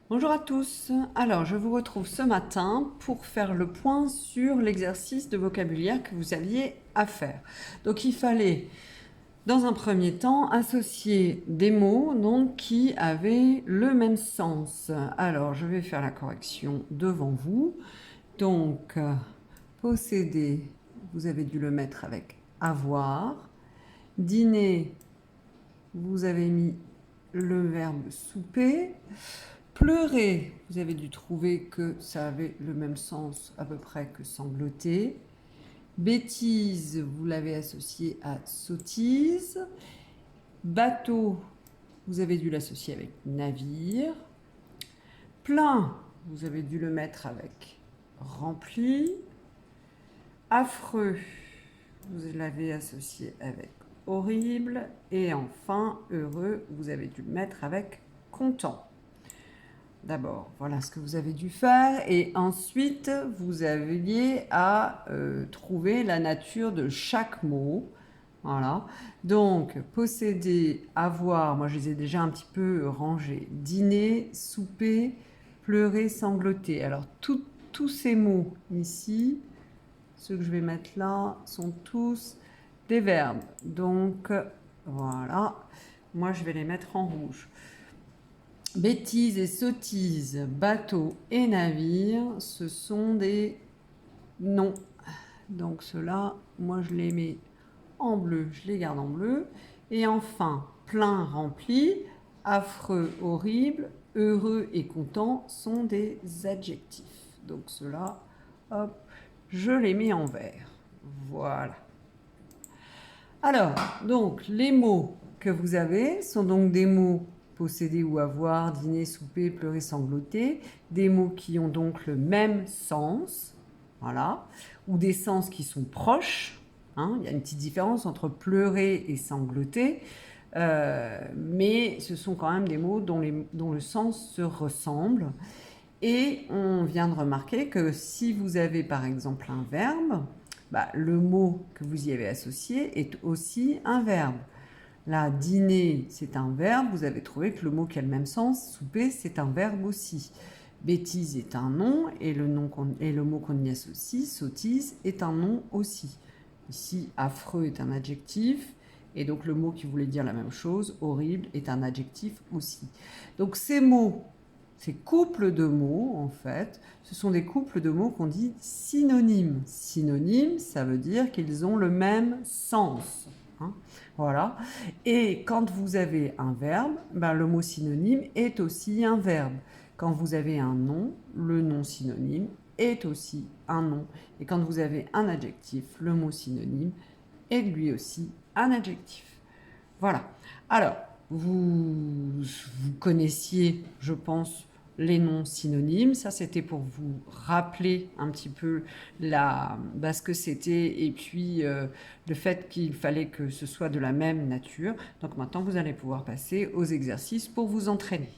Bonjour à tous. Alors, je vous retrouve ce matin pour faire le point sur l'exercice de vocabulaire que vous aviez à faire. Donc, il fallait, dans un premier temps, associer des mots donc, qui avaient le même sens. Alors, je vais faire la correction devant vous. Donc, posséder, vous avez dû le mettre avec avoir. Dîner, vous avez mis le verbe souper. Pleurer, vous avez dû trouver que ça avait le même sens à peu près que sangloter. Bêtise, vous l'avez associé à sottise. Bateau, vous avez dû l'associer avec navire. Plein, vous avez dû le mettre avec rempli. Affreux, vous l'avez associé avec horrible. Et enfin, heureux, vous avez dû le mettre avec content. D'abord, voilà ce que vous avez dû faire. Et ensuite, vous aviez à trouver la nature de chaque mot. Voilà. Donc, posséder, avoir, moi je les ai déjà un petit peu rangés. Dîner, souper, pleurer, sangloter. Alors, tous ces mots ici, ceux que je vais mettre là, sont tous des verbes. Donc, voilà. Moi, je vais les mettre en rouge. Bêtises et sottises, bateau et navire, ce sont des noms. Donc ceux-là, moi je les mets en bleu, je les garde en bleu. Et enfin, plein, rempli, affreux, horrible, heureux et content sont des adjectifs. Donc ceux-là, hop, je les mets en vert. Voilà. Alors, donc, les mots que vous avez sont donc des mots posséder ou avoir, dîner, souper, pleurer, sangloter, des mots qui ont donc le même sens, voilà, ou des sens qui sont proches. Hein, il y a une petite différence entre pleurer et sangloter, mais ce sont quand même des mots dont le sens se ressemble. Et on vient de remarquer que si vous avez par exemple un verbe, le mot que vous y avez associé est aussi un verbe. Là, dîner, c'est un verbe. Vous avez trouvé que le mot qui a le même sens, souper, c'est un verbe aussi. Bêtise est un nom et le mot qu'on y associe, sottise, est un nom aussi. Ici, affreux est un adjectif et donc le mot qui voulait dire la même chose, horrible, est un adjectif aussi. Donc ces mots, ces couples de mots, en fait, ce sont des couples de mots qu'on dit synonymes. Synonymes, ça veut dire qu'ils ont le même sens. Hein, voilà. Et quand vous avez un verbe, le mot synonyme est aussi un verbe. Quand vous avez un nom, le nom synonyme est aussi un nom. Et quand vous avez un adjectif, le mot synonyme est lui aussi un adjectif. Voilà. Alors, vous connaissiez, je pense, les noms synonymes. Ça, c'était pour vous rappeler un petit peu ce que c'était et puis le fait qu'il fallait que ce soit de la même nature. Donc maintenant, vous allez pouvoir passer aux exercices pour vous entraîner.